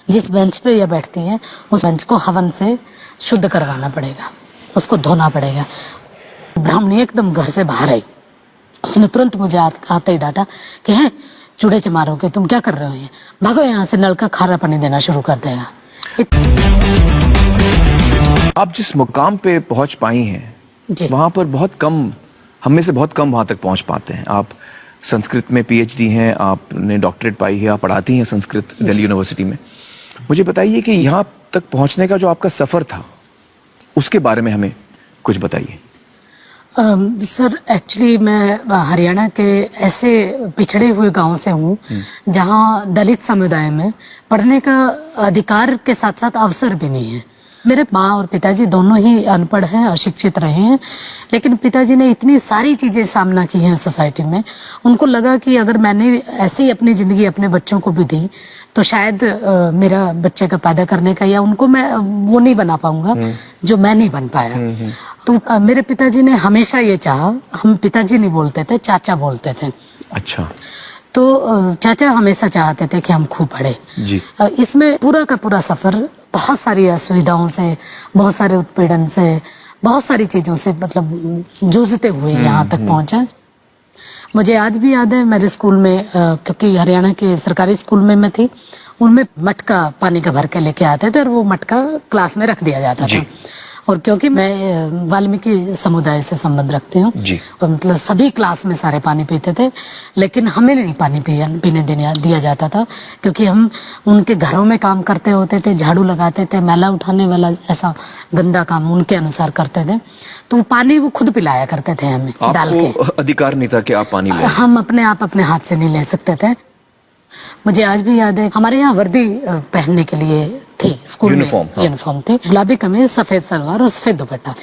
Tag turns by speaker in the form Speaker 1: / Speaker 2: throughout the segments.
Speaker 1: जिस बेंच पे ये बैठती है उस बेंच को हवन से शुद्ध करवाना पड़ेगा, उसको धोना पड़ेगा। ब्राह्मणी एकदम घर से बाहर आई, उसने तुरंत मुझे आते ही डांटा कि है चूड़े चमारों के, तुम क्या कर रहे हो, ये भागो यहाँ से, नल का खारा पानी देना शुरू कर देगा।
Speaker 2: आप जिस मुकाम पे पहुंच पाई हैं वहां पर बहुत कम, हम में से बहुत कम वहां तक पहुंच पाते हैं। आप संस्कृत में पीएचडी हैं, आपने डॉक्टरेट पाई है, आप पढ़ाती हैं संस्कृत दिल्ली यूनिवर्सिटी में। मुझे बताइए कि यहाँ तक पहुंचने का जो आपका सफर था उसके बारे में हमें कुछ बताइए।
Speaker 1: सर एक्चुअली मैं हरियाणा के ऐसे पिछड़े हुए गांव से हूँ जहाँ दलित समुदाय में पढ़ने का अधिकार के साथ साथ अवसर भी नहीं है। मेरे माँ और पिताजी दोनों ही अनपढ़ हैं, अशिक्षित रहे हैं, लेकिन पिताजी ने इतनी सारी चीजें सामना की हैं सोसाइटी में। उनको लगा कि अगर मैंने ऐसे ही अपनी जिंदगी अपने बच्चों को भी दी तो शायद मेरा बच्चे का पैदा करने का या उनको मैं वो नहीं बना पाऊंगा जो मैं नहीं बन पाया। तो मेरे पिताजी ने हमेशा ये चाहा, हम पिताजी नहीं बोलते थे, चाचा बोलते थे।
Speaker 2: अच्छा।
Speaker 1: तो चाचा हमेशा चाहते थे कि हम खूब पढ़े जी। इसमें पूरा का पूरा सफर बहुत सारी असुविधाओं से, बहुत सारे उत्पीड़न से, बहुत सारी चीजों से मतलब जूझते हुए यहाँ तक पहुंचा। मुझे आज भी याद है मेरे स्कूल में, क्योंकि हरियाणा के सरकारी स्कूल में मैं थी, उनमें मटका पानी का भर के लेके आते थे और वो मटका क्लास में रख दिया जाता था। और क्योंकि मैं वाल्मीकि समुदाय से संबंध रखती हूँ, मतलब सभी क्लास में सारे पानी पीते थे, लेकिन हमें नहीं पानी पीने दिया जाता था, क्योंकि हम उनके घरों में काम करते होते थे, झाड़ू लगाते थे, मैला उठाने वाला ऐसा गंदा काम उनके अनुसार करते थे। तो पानी वो खुद पिलाया करते थे हमें डाल के।
Speaker 2: अधिकार नहीं था कि आप पानी लें?
Speaker 1: हम अपने हाथ से नहीं ले सकते थे। मुझे आज भी याद है हमारे यहाँ वर्दी पहनने के लिए थी, स्कूल में यूनिफॉर्म थी, गुलाबी कमीज, सफेद सलवार और सफेद दुपट्टा।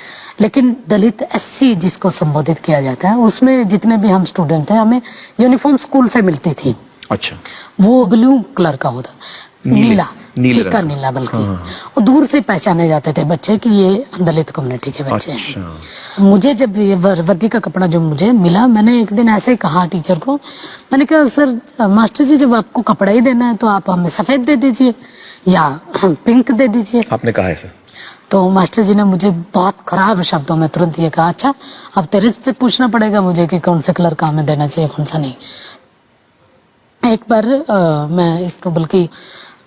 Speaker 1: लेकिन दलित एससी जिसको संबोधित किया जाता है, उसमें जितने भी हम स्टूडेंट थे, हमें यूनिफॉर्म स्कूल से मिलती थी। अच्छा। वो ब्लू कलर का होता, नीला, फीका नीला, बल्कि और दूर से पहचाने जाते थे बच्चे कि ये दलित कम्युनिटी के बच्चे हैं। मुझे जब ये वर्दी का कपड़ा जो मुझे मिला, मैंने एक दिन ऐसे ही कहा टीचर को, मैंने कहा सर मास्टर जी, जब आपको कपड़ा ही देना है तो आप हमें सफेद दे दीजिए या पिंक दे दीजिए।
Speaker 2: आपने कहा है सर?
Speaker 1: तो मास्टर जी ने मुझे बहुत खराब शब्दों में तुरंत ये कहा, अच्छा अब तेरे से पूछना पड़ेगा मुझे कि कौन से कलर का हमें देना चाहिए, कौन सा नहीं। एक बार मैं इसको बल्कि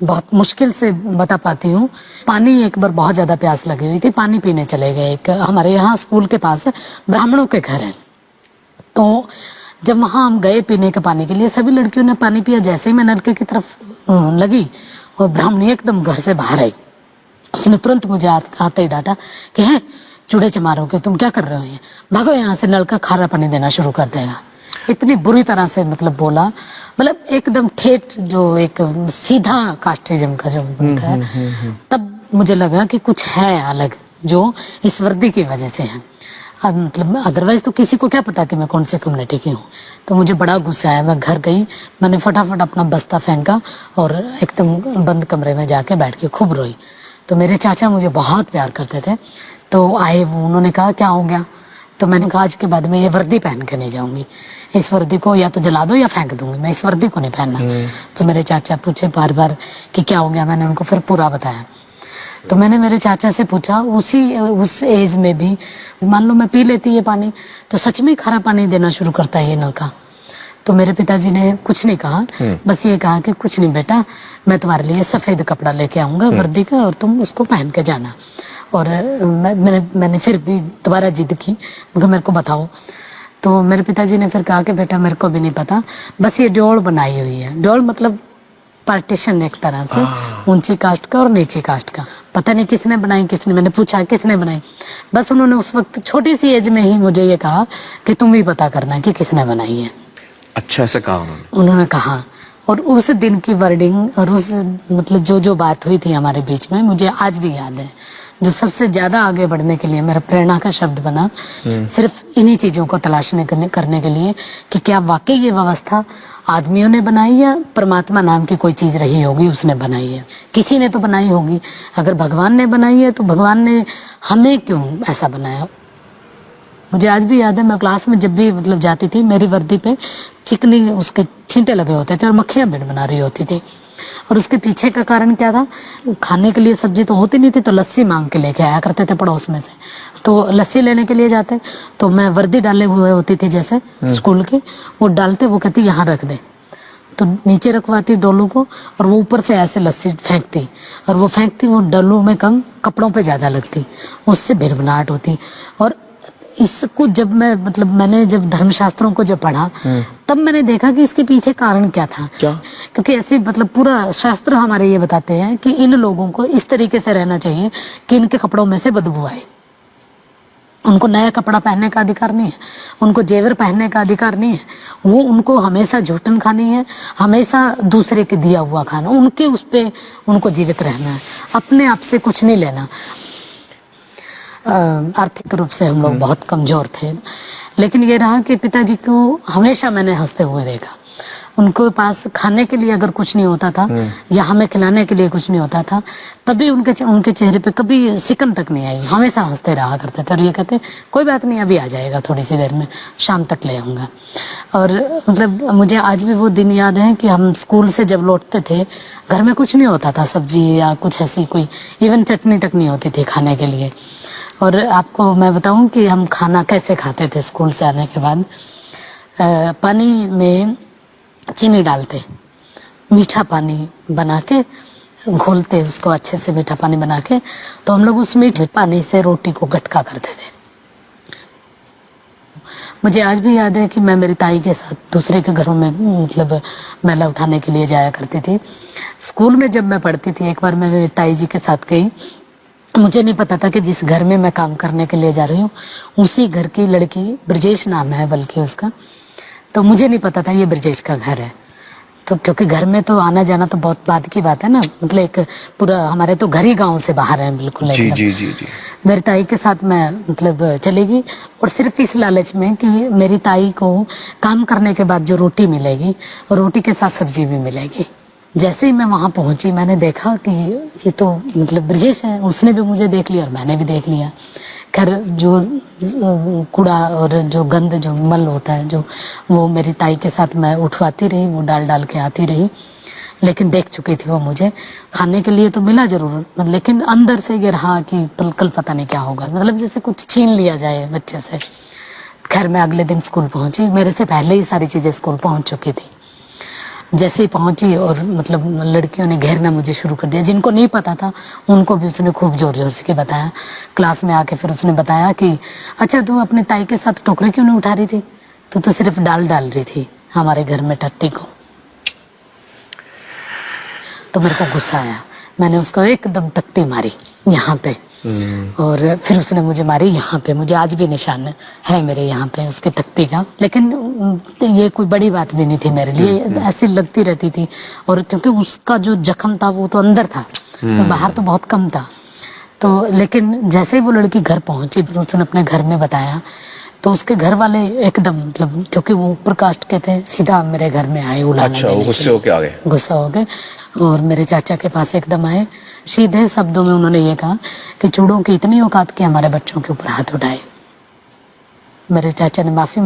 Speaker 1: बहुत मुश्किल से बता पाती हूँ। पानी एक बार बहुत ज्यादा प्यास लगी हुई थी, पानी पीने चले गए। एक हमारे यहाँ स्कूल के पास ब्राह्मणों के घर है, तो जब वहां हम गए पीने के पानी के लिए, सभी लड़कियों ने पानी पिया। जैसे ही मैं नलके की तरफ लगी और ब्राह्मणी एकदम घर से बाहर आई, उसने तुरंत मुझे आते ही डांटा कि है चूड़े चमारों के, तुम क्या कर रहे हो, ये भागो यहाँ से, नल का खारा पानी देना शुरू कर देगा। इतनी बुरी तरह से मतलब बोला, मतलब एकदम ठेठ, जो एक सीधा कास्टिज्म का जो बनता है। तब मुझे लगा कि कुछ है अलग जो इस वर्दी की वजह से है, मतलब अदरवाइज तो किसी को क्या पता कि मैं कौन से कम्युनिटी की हूँ। तो मुझे बड़ा गुस्सा आया, मैं घर गई, मैंने फटाफट अपना बस्ता फेंका और एकदम बंद कमरे में जाके बैठ के खूब रोई। तो मेरे चाचा मुझे बहुत प्यार करते थे, तो आए वो, उन्होंने कहा क्या हो गया? तो मैंने कहा आज के बाद मैं ये वर्दी पहन के नहीं जाऊंगी, इस वर्दी को या तो जला दो या फेंक दूंगी, मैं इस वर्दी को नहीं पहनना। तो मेरे चाचा पूछे बार बार कि क्या हो गया, मैंने उनको फिर पूरा बताया। तो मैंने मेरे चाचा से पूछा, उस एज में भी मान लो मैं पी लेती ये पानी तो सच में खारा पानी देना शुरू करता है ये नल का? तो मेरे पिताजी ने कुछ नहीं कहा, बस ये कहा कि कुछ नहीं बेटा, मैं तुम्हारे लिए सफेद कपड़ा लेके आऊंगा वर्दी का और तुम उसको पहन के जाना। और मैंने फिर भी दोबारा जिद की, मेरे को बताओ। तो मेरे पिताजी ने फिर कहा कि बेटा मेरे को भी नहीं पता, बस ये डोल बनाई हुई है। डोल मतलब पार्टीशन एक तरह से, ऊंची कास्ट का और नीची कास्ट का। पता नहीं किसने बनाई, मैंने पूछा किसने बनाई, बस उन्होंने उस वक्त छोटी सी एज में ही मुझे ये कहा कि तुम ही पता करना कि किसने बनाई है।
Speaker 2: अच्छा, ऐसा कहा
Speaker 1: उन्होंने कहा। और उस दिन की वर्डिंग और उस मतलब जो बात हुई थी हमारे बीच में, मुझे आज भी याद है। जो सबसे ज्यादा आगे बढ़ने के लिए मेरा प्रेरणा का शब्द बना, सिर्फ इन्हीं चीजों को तलाशने करने के लिए कि क्या वाकई ये व्यवस्था आदमियों ने बनाई या परमात्मा नाम की कोई चीज रही होगी उसने बनाई है। किसी ने तो बनाई होगी, अगर भगवान ने बनाई है तो भगवान ने हमें क्यों ऐसा बनाया। मुझे आज भी याद है, मैं क्लास में जब भी मतलब जाती थी, मेरी वर्दी पे चिकनी उसके छींटे लगे होते थे और मक्खियां भीड़ बना रही होती थी। और उसके पीछे का कारण क्या था, खाने के लिए सब्जी तो होती नहीं थी, तो लस्सी मांग के लेके आया करते थे पड़ोस में से। तो लस्सी लेने के लिए जाते तो मैं वर्दी डाले हुए होती थी जैसे स्कूल की, वो डालते, वो कहती यहाँ रख दे, तो नीचे रखवाती डोलू को, और वो ऊपर से ऐसे लस्सी फेंकती, और वो फेंकती, वो डोलू में कम, कपड़ों पे ज़्यादा लगती, उससे भिड़भड़ाहट होती। और इसको जब मैं मतलब मैंने जब धर्मशास्त्रों को जब पढ़ा, तब मैंने देखा कि इसके पीछे कारण क्या था।
Speaker 2: क्या?
Speaker 1: क्योंकि ऐसे मतलब पूरा शास्त्र हमारे ये बताते हैं कि इन लोगों को इस तरीके से रहना चाहिए कि इनके कपड़ों में से बदबू आए। उनको नया कपड़ा पहनने का अधिकार नहीं है, उनको जेवर पहनने का अधिकार नहीं है, वो उनको हमेशा झूठन खानी है, हमेशा दूसरे के दिया हुआ खाना, उनके उस पे उनको जीवित रहना है, अपने आप से कुछ नहीं लेना। आर्थिक रूप से हम लोग बहुत कमजोर थे, लेकिन ये रहा कि पिताजी को हमेशा मैंने हंसते हुए देखा। उनके पास खाने के लिए अगर कुछ नहीं होता था या हमें खिलाने के लिए कुछ नहीं होता था, तभी उनके चेहरे पे कभी सिकन तक नहीं आई, हमेशा हंसते रहा करते थे। और ये कहते कोई बात नहीं, अभी आ जाएगा, थोड़ी सी देर में, शाम तक ले आऊँगा। और मतलब मुझे आज भी वो दिन याद है कि हम स्कूल से जब लौटते थे, घर में कुछ नहीं होता था, सब्जी या कुछ ऐसी कोई इवन चटनी तक नहीं होती थी खाने के लिए। और आपको मैं बताऊं कि हम खाना कैसे खाते थे स्कूल से आने के बाद, पानी में चीनी डालते, मीठा पानी बना के घोलते उसको अच्छे से, मीठा पानी बना के, तो हम लोग उस मीठे पानी से रोटी को गटका करते थे। मुझे आज भी याद है कि मैं मेरी ताई के साथ दूसरे के घरों में मतलब मैला उठाने के लिए जाया करती थी। स्कूल में जब मैं पढ़ती थी, एक बार मैं मेरी ताई जी के साथ गई। मुझे नहीं पता था कि जिस घर में मैं काम करने के लिए जा रही हूँ उसी घर की लड़की, ब्रजेश नाम है बल्कि उसका, तो मुझे नहीं पता था ये ब्रजेश का घर है। तो क्योंकि घर में तो आना जाना तो बहुत बाद की बात है ना, मतलब एक पूरा हमारे तो घर ही गांव से बाहर है बिल्कुल
Speaker 2: जी
Speaker 1: एकदम।
Speaker 2: जी जी जी।
Speaker 1: मेरी ताई के साथ मैं मतलब चली गई, और सिर्फ इस लालच में कि मेरी ताई को काम करने के बाद जो रोटी मिलेगी और रोटी के साथ सब्जी भी मिलेगी। जैसे ही मैं वहां पहुंची, मैंने देखा कि ये तो मतलब ब्रजेश है, उसने भी मुझे देख लिया और मैंने भी देख लिया। खैर जो कूड़ा और जो गंद जो मल होता है, जो वो मेरी ताई के साथ मैं उठवाती रही, वो डाल डाल के आती रही, लेकिन देख चुकी थी वो मुझे। खाने के लिए तो मिला जरूर, लेकिन अंदर से ये रहा कि कल पता नहीं क्या होगा, मतलब जैसे कुछ छीन लिया जाए बच्चे से। खैर मैं अगले दिन स्कूल पहुंची, मेरे से पहले ही सारी चीजें स्कूल पहुंच चुकी थी। जैसे ही पहुंची और मतलब लड़कियों ने घेरना मुझे शुरू कर दिया, जिनको नहीं पता था उनको भी उसने खूब जोर जोर से बताया। क्लास में आके फिर उसने बताया कि अच्छा तू अपने ताई के साथ टोकरी क्यों नहीं उठा रही थी, तू तो सिर्फ डाल रही थी हमारे घर में टट्टी को। तो मेरे को गुस्सा आया, मैंने उसको एकदम तख्ती मारी यहाँ पे, और फिर उसने मुझे मारी यहाँ पे। मुझे आज भी निशान है मेरे यहाँ पे उसके तख्ती का, लेकिन ये कोई बड़ी बात भी नहीं थी मेरे लिए, ऐसी लगती रहती थी। और क्योंकि उसका जो जख्म था वो तो अंदर था, तो बाहर तो बहुत कम था। तो लेकिन जैसे ही वो लड़की घर पहुंची, फिर उसने अपने घर में बताया, तो उसके घर वाले एकदम मतलब, क्योंकि वो ऊपर कास्ट के थे, सीधा मेरे घर में आए उलाने।
Speaker 2: अच्छा, वो गुस्से होके आ गए? गुस्सा
Speaker 1: हो गए और मेरे चाचा के पास एकदम आए। सीधे शब्दों में उन्होंने ये कहा कि चूड़ों की इतनी औकात कि हमारे बच्चों के ऊपर हाथ उठाए। मेरे चाचा ने माफी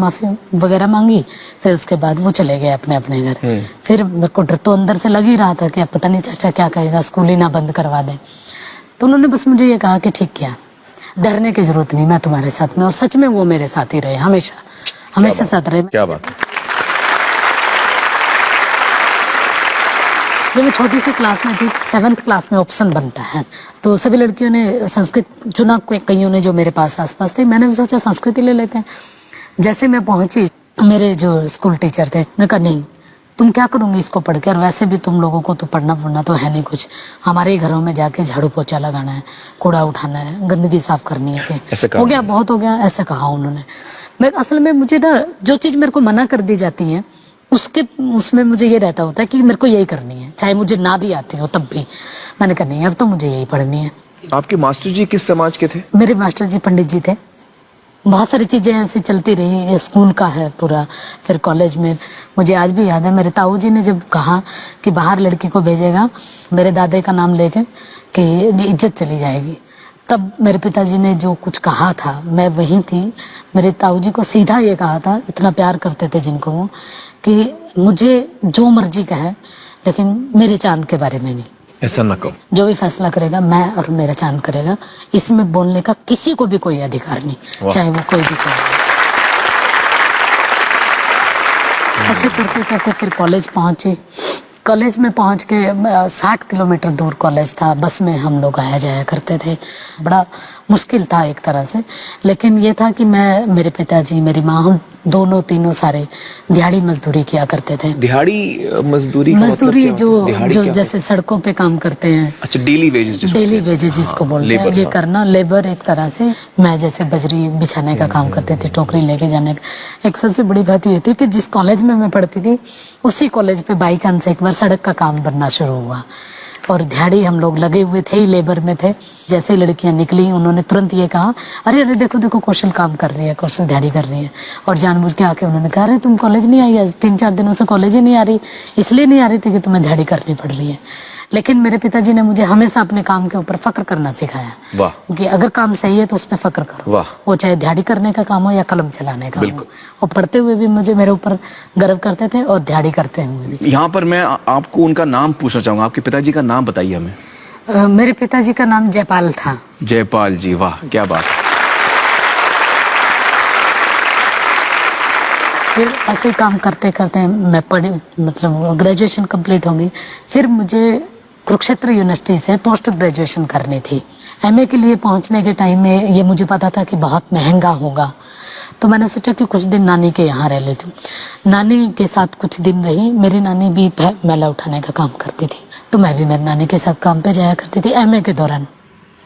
Speaker 1: वगैरह मांगी, फिर उसके बाद वो चले गए अपने अपने घर। फिर मेरे को डर तो अंदर से लग ही रहा था कि अब पता नहीं चाचा क्या कहेगा, स्कूल ही ना बंद करवा दे। तो उन्होंने बस मुझे ये कहा कि ठीक किया, डरने की जरूरत नहीं, मैं तुम्हारे साथ में। और सच में वो मेरे साथ ही रहे, हमेशा साथ रहे।
Speaker 2: क्या बात है।
Speaker 1: जब मैं छोटी सी क्लास में थी, 7th क्लास में ऑप्शन बनता है, तो सभी लड़कियों ने संस्कृत चुना, कईयों ने जो मेरे पास आसपास थे। मैंने भी सोचा संस्कृत ले लेते हैं। जैसे मैं पहुंची, मेरे जो स्कूल टीचर थे उन्होंने कहा नहीं, तुम क्या करोगे इसको पढ़ के, और वैसे भी तुम लोगों को तो पढ़ना तो है नहीं कुछ, हमारे घरों में जाके झाड़ू पोछा लगाना है, कूड़ा उठाना है, गंदगी साफ करनी है, हो गया बहुत हो गया, ऐसे कहा उन्होंने। मैं असल में मुझे ना जो चीज मेरे को मना कर दी जाती है उसमें मुझे ये रहता होता है कि मेरे को यही करनी है, चाहे मुझे ना भी आती हो तब भी। मैंने कहा नहीं, अब तो मुझे यही पढ़नी है।
Speaker 2: आपके मास्टर जी किस समाज के थे?
Speaker 1: मेरे मास्टर जी पंडित जी थे। बहुत सारी चीजें ऐसी चलती रही, ये स्कूल का है पूरा। फिर कॉलेज में मुझे आज भी याद है, मेरे ताऊ जी ने जब कहा कि बाहर लड़की को भेजेगा मेरे दादे का नाम लेके कि इज्जत चली जाएगी, तब मेरे पिताजी ने जो कुछ कहा था, मैं वहीं थी। मेरे ताऊ जी को सीधा ये कहा था, इतना प्यार करते थे जिनको वो, कि मुझे जो मर्जी कहे, लेकिन मेरे चांद के बारे में नहीं।
Speaker 2: ऐसा ना कहो।
Speaker 1: जो भी फैसला करेगा मैं और मेरा चांद करेगा, इसमें बोलने का किसी को भी कोई अधिकार नहीं, चाहे वो कोई भी करे। ऐसे करते करते फिर कॉलेज पहुंचे। कॉलेज में पहुंच के 60 किलोमीटर दूर कॉलेज था, बस में हम लोग आया जाया करते थे। बड़ा मुश्किल था एक तरह से, लेकिन ये था कि मैं, मेरे पिताजी, मेरी माँ, हम दोनों तीनों सारे दिहाड़ी मजदूरी किया करते थे।
Speaker 2: दिहाड़ी मजदूरी
Speaker 1: मजदूरी जो जैसे सड़कों पे काम करते हैं।
Speaker 2: अच्छा, डेली वेजेस।
Speaker 1: डेली वेजेस जिसको बोलते हैं, ये करना लेबर एक तरह से। मैं जैसे बजरी बिछाने का काम करते थे, टोकरी लेके जाने का। एक सबसे बड़ी बात ये थी कि जिस कॉलेज में मैं पढ़ती थी उसी कॉलेज पे बाई चांस एक बार सड़क का काम बनना शुरू हुआ, और दिहाड़ी हम लोग लगे हुए थे ही, लेबर में थे। जैसे ही लड़कियां निकली उन्होंने तुरंत ये कहा, अरे अरे देखो देखो कौशल काम कर रही है, कौशल दिहाड़ी कर रही है। और जानबूझ के आके उन्होंने कहा, अरे तुम कॉलेज नहीं आई आज, 3-4 दिनों से कॉलेज ही नहीं आ रही। इसलिए नहीं आ रही थी कि तुम्हें दिहाड़ी करनी पड़ रही है। लेकिन मेरे पिताजी ने मुझे हमेशा अपने काम के ऊपर फक्र करना सिखाया।
Speaker 2: वाह।
Speaker 1: कि अगर काम सही है तो उस पर फक्र करो।
Speaker 2: वाह।
Speaker 1: वो चाहे दिहाड़ी करने का काम हो या कलम चलाने का हो।
Speaker 2: बिल्कुल।
Speaker 1: और पढ़ते हुए भी मुझे मेरे ऊपर गर्व करते थे, और दिहाड़ी करते हुए भी।
Speaker 2: यहाँ पर मैं आपको उनका नाम पूछना चाहूंगा। आपके पिताजी का नाम बताइए हमें।
Speaker 1: मेरे पिताजी का नाम जयपाल था।
Speaker 2: जयपाल जी, वाह क्या बात।
Speaker 1: फिर ऐसे काम करते करते मैं पढ़ी, मतलब ग्रेजुएशन कंप्लीट हो गई। फिर मुझे कुरुक्षेत्र यूनिवर्सिटी से पोस्ट ग्रेजुएशन करनी थी। एमए के लिए पहुंचने के टाइम में ये मुझे पता था कि बहुत महंगा होगा, तो मैंने सोचा कि कुछ दिन नानी के यहाँ रह लेती हूँ। नानी के साथ कुछ दिन रही। मेरी नानी भी मैला उठाने का काम करती थी, तो मैं भी मेरी नानी के साथ काम पे जाया करती थी एमए के दौरान।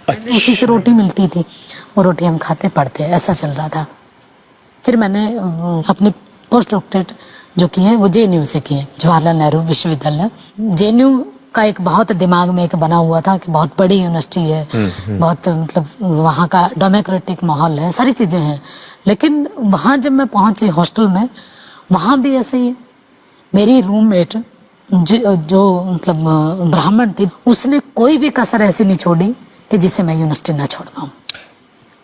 Speaker 1: उसी से रोटी मिलती थी, वो रोटी हम खाते पढ़ते, ऐसा चल रहा था। फिर मैंने अपनी पोस्ट डॉक्टरेट जो की है वो जेएनयू से की है, जवाहरलाल नेहरू विश्वविद्यालय। जेएनयू का एक बहुत दिमाग में एक बना हुआ था कि बहुत बड़ी यूनिवर्सिटी है, बहुत मतलब वहाँ का डेमोक्रेटिक माहौल है, सारी चीजें हैं। लेकिन वहाँ जब मैं पहुंची हॉस्टल में, वहाँ भी ऐसे ही मेरी रूममेट जो मतलब ब्राह्मण थी, उसने कोई भी कसर ऐसी नहीं छोड़ी कि जिससे मैं यूनिवर्सिटी ना छोड़ पाऊँ।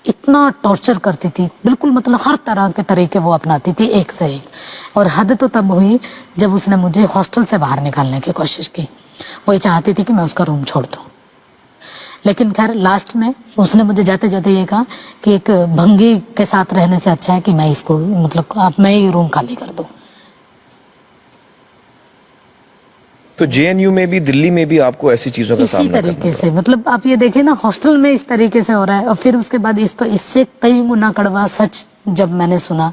Speaker 1: इतना टॉर्चर करती थी, बिल्कुल मतलब हर तरह के तरीके वो अपनाती थी, एक से एक। और हद तो तब हुई जब उसने मुझे हॉस्टल से बाहर निकालने की कोशिश की। वो ये चाहती थी कि मैं उसका रूम छोड़ दूं। लेकिन खैर लास्ट में उसने मुझे जाते जाते ये कहा कि एक भंगी के साथ रहने से अच्छा है कि मैं इसको मतलब आप मैं ही रूम खाली कर दूं।
Speaker 2: तो जेएनयू में भी, दिल्ली में भी आपको ऐसी चीजों का सामना करना पड़ा? इसी तरीके
Speaker 1: से, मतलब आप ये देखिए ना, हॉस्टल में इस तरीके से हो रहा है। और फिर उसके बाद इससे कई गुना कड़वा सच जब मैंने सुना,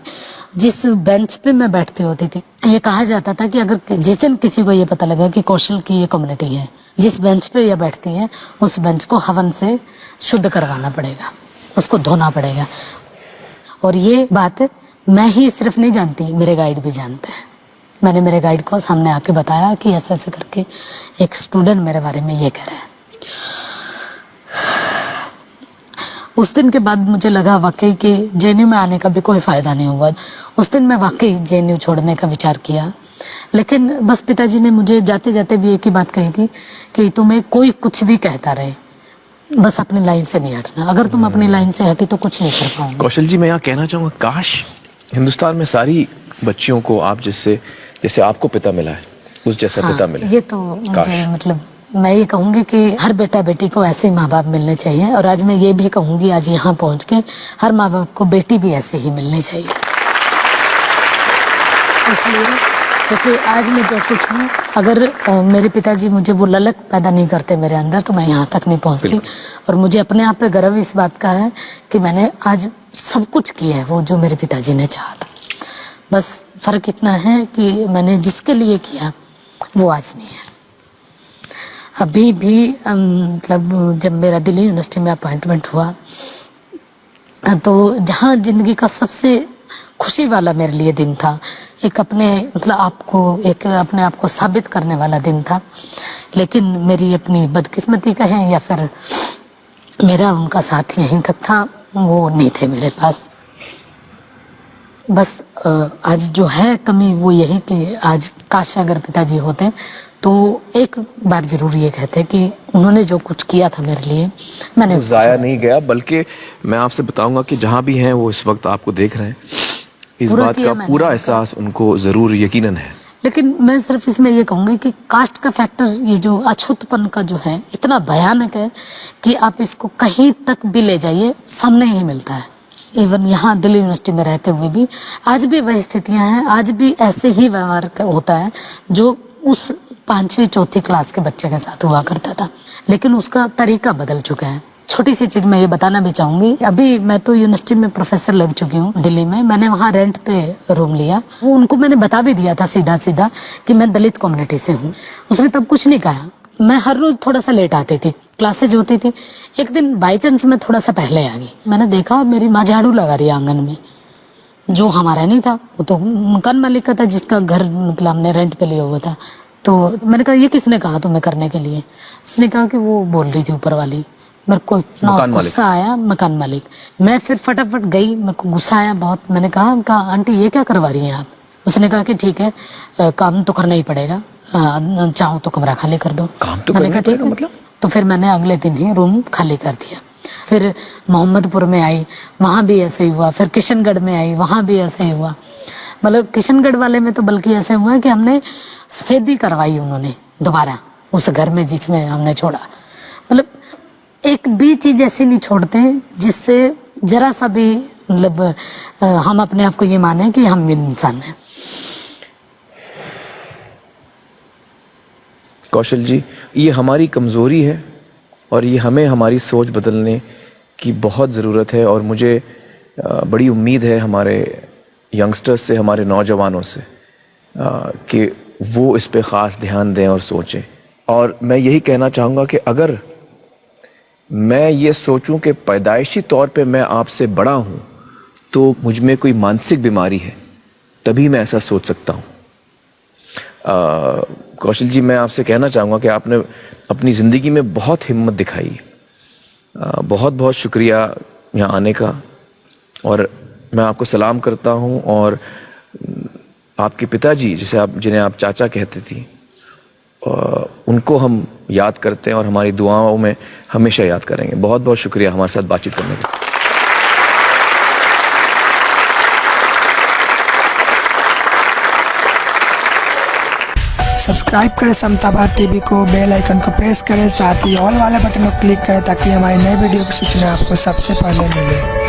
Speaker 1: जिस बेंच पे मैं बैठती होती थी, ये कहा जाता था कि अगर जिस दिन किसी को ये पता लगा कि कौशल की ये कम्युनिटी है, जिस बेंच पे ये बैठती है, उस बेंच को हवन से शुद्ध करवाना पड़ेगा, उसको धोना पड़ेगा। और ये बात मैं ही सिर्फ नहीं जानती, मेरे गाइड भी जानते हैं। मैंने मेरे गाइड को सामने आके बताया कि ऐसे ऐसे करके एक स्टूडेंट मेरे बारे में ये कह रहा है। उस दिन के बाद मुझे लगा वाकई कि जेएनयू में आने का भी कोई फायदा नहीं हुआ। उस दिन मैं वाकई जेएनयू छोड़ने का विचार किया। लेकिन बस पिताजी ने मुझे जाते जाते भी एक ही बात कही थी कि तुम्हें कोई कुछ भी कहता रहे, बस अपनी लाइन से नहीं हटना। अगर तुम अपनी लाइन से हटी तो कुछ नहीं कर पाओगे।
Speaker 2: कौशल जी, मैं यहाँ कहना चाहूँगा, काश हिंदुस्तान में सारी बच्चियों को आप जैसे आपको पिता मिला है, उस जैसा पिता मिले।
Speaker 1: ये तो मुझे मतलब मैं ये कहूंगी कि हर बेटा बेटी को ऐसे माँ बाप मिलने चाहिए। और आज मैं ये भी कहूंगी, आज यहाँ पहुँच के हर माँ बाप को बेटी भी ऐसे ही मिलनी चाहिए। इसलिए क्योंकि आज मैं जो कुछ हूँ, अगर मेरे पिताजी मुझे वो ललक पैदा नहीं करते मेरे अंदर, तो मैं यहाँ तक नहीं पहुँचती। और मुझे अपने आप पे गर्व इस बात का है कि मैंने आज सब कुछ किया है वो जो मेरे पिताजी ने चाहा था। बस फर्क इतना है कि मैंने जिसके लिए किया वो आज नहीं है। अभी भी मतलब जब मेरा दिल्ली यूनिवर्सिटी में अपॉइंटमेंट हुआ, तो जहाँ जिंदगी का सबसे खुशी वाला मेरे लिए दिन था, एक अपने आप को साबित करने वाला दिन था। लेकिन मेरी अपनी बदकिस्मती कहें या फिर मेरा उनका साथ यहीं तक था, वो नहीं थे मेरे पास। बस आज जो है कमी वो यही कि आज काश अगर पिताजी होते तो एक बार जरूर ये कहते कि उन्होंने जो कुछ किया था मेरे लिए, मैंने
Speaker 2: जाया नहीं गया। बल्कि मैं आपसे बताऊंगा कि जहां भी हैं वो इस वक्त आपको देख रहे हैं, इस बात का पूरा एहसास उनको जरूर यकीनन है।
Speaker 1: लेकिन मैं सिर्फ इसमें ये कहूँगी कि कास्ट का फैक्टर, ये जो अछूतपन का जो है, इतना भयानक है कि आप इसको कहीं तक भी ले जाइए, सामने ही मिलता है। इवन यहाँ दिल्ली यूनिवर्सिटी में रहते हुए भी आज भी वही स्थितियाँ हैं, आज भी ऐसे ही व्यवहार होता है जो उस 5वीं 4थी क्लास के बच्चे के साथ हुआ करता था, लेकिन उसका तरीका बदल चुका है। छोटी सी चीज मैं ये बताना भी चाहूंगी, अभी मैं तो यूनिवर्सिटी में प्रोफेसर लग चुकी हूँ दिल्ली में, मैंने वहाँ रेंट पे रूम लिया। वो उनको मैंने बता भी दिया था सीधा सीधा कि मैं दलित कम्युनिटी से हूँ। उसने तब कुछ नहीं कहा। मैं हर रोज थोड़ा सा लेट आती थी, क्लासेज होती थी। एक दिन बाई चांस मैं थोड़ा सा पहले आ गई, मैंने देखा मेरी माँ झाड़ू लगा रही है आंगन में, जो हमारा नहीं था, वो तो मकान मालिक का था जिसका घर मतलब हमने रेंट पे लिया हुआ था। तो मैंने कहा ये किसने कहा तुम्हें करने के लिए? उसने कहा कि वो बोल रही थी ऊपर वाली। मेरे को इतना गुस्सा आया, मकान मालिक। मैं फिर फटाफट गई, मेरे को गुस्सा आया बहुत। मैंने कहा आंटी ये क्या करवा रही हैं आप? उसने कहा कि ठीक है, काम तो करना ही पड़ेगा, चाहो तो कमरा खाली कर दो।
Speaker 2: काम तो
Speaker 1: मैंने कहा ठीक है,
Speaker 2: मतलब?
Speaker 1: तो फिर मैंने अगले दिन ही रूम खाली कर दिया। फिर मोहम्मदपुर में आई, वहाँ भी ऐसे ही हुआ। फिर किशनगढ़ में आई, वहाँ भी ऐसे ही हुआ। मतलब किशनगढ़ वाले में तो बल्कि ऐसे हुआ कि हमने सफेदी करवाई उन्होंने दोबारा उस घर में जिसमें हमने छोड़ा। मतलब एक भी चीज ऐसी नहीं छोड़ते जिससे जरा सा भी मतलब हम अपने आप को ये माने कि हम इंसान हैं।
Speaker 2: कौशल जी, ये हमारी कमजोरी है और ये हमें हमारी सोच बदलने की बहुत ज़रूरत है। और मुझे बड़ी उम्मीद है हमारे यंगस्टर्स से, हमारे नौजवानों से, कि वो इस पे ख़ास ध्यान दें और सोचें। और मैं यही कहना चाहूँगा कि अगर मैं ये सोचूं कि पैदाइशी तौर पे मैं आपसे बड़ा हूँ तो मुझ में कोई मानसिक बीमारी है, तभी मैं ऐसा सोच सकता हूँ। कौशल जी, मैं आपसे कहना चाहूँगा कि आपने अपनी ज़िंदगी में बहुत हिम्मत दिखाई। बहुत बहुत शुक्रिया यहाँ आने का। और मैं आपको सलाम करता हूँ। और आपके पिताजी जिन्हें आप चाचा कहती थी, उनको हम याद करते हैं और हमारी दुआओं में हमेशा याद करेंगे। बहुत बहुत शुक्रिया हमारे साथ बातचीत करने के लिए।
Speaker 3: सब्सक्राइब करें समताबाद टीवी को, बेल आइकन को प्रेस करें, साथ ही ऑल वाले बटन को क्लिक करें ताकि हमारी नई वीडियो की सूचना आपको सबसे पहले मिले।